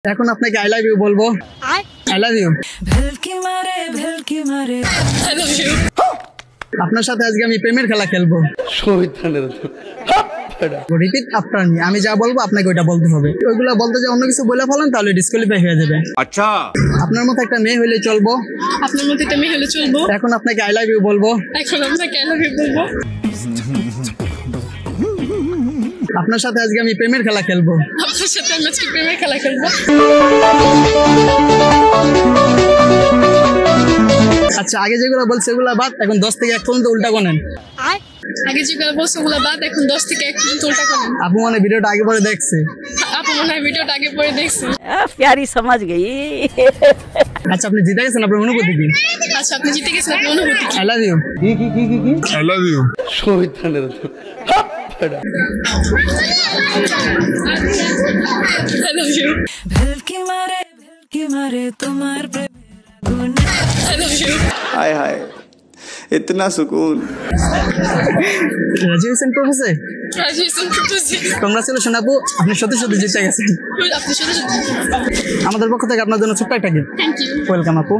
এখন আপনাকে I love you বলবো। I love you. আপনার সাথে আজকে আমি প্রেমের খেলা খেলবো। Repeat after me. আমি যা বলবো আপনাকে ওইটা বলতে হবে। ওইগুলো বলতে যে অন্য কিছু বলে ফেলেন তাহলে ডিসকোয়ালিফাই হয়ে যাবে। আচ্ছা, আপনার মতো একটা মেয়ে হলে চলবো। আপনার মতো একটা মেয়ে হলে চলবো। এখন আপনাকে আই লাভ ইউ বলবো। এখন আপনাকে আই লাভ ইউ বলবো। আপনার সাথে আজকে আমি প্রেমের খেলা খেলবো। আপনার সাথে আমি আজকে প্রেমের খেলা খেলবো। আচ্ছা, আগে যেগুলো বলছে সেগুলো বাদ, এখন 10 থেকে 1 পর্যন্ত উল্টা গণেন। আগে যেগুলো বলছে ওগুলো বাদ, এখন 10 থেকে 1 পর্যন্ত উল্টা গণেন। আপু মনে ভিডিওটা আগে পরে দেখছে। আপু মনে হয় ভিডিওটা আগে পরে দেখছে। प्यारी समझ गई। আচ্ছা, আপনি জিতে গেছেন, আপনার অনুভূতি কি? আচ্ছা, আপনি জিতে গেছেন, আপনার অনুভূতি কি? I love you. কি I love you. I love you. I love you. हाय हाय इतना सुकून। রাজি হয়েছেন প্রপোজে? Graduation proposal. কংগ্রাচুলেশন আপু, আপনি সত্যি সত্যি জিতে গেছেন। আপনি শুধু আমাদের পক্ষ থেকে আপনার জন্য ছোট্ট একটা গিফট। Thank you. ওয়েলকাম আপু।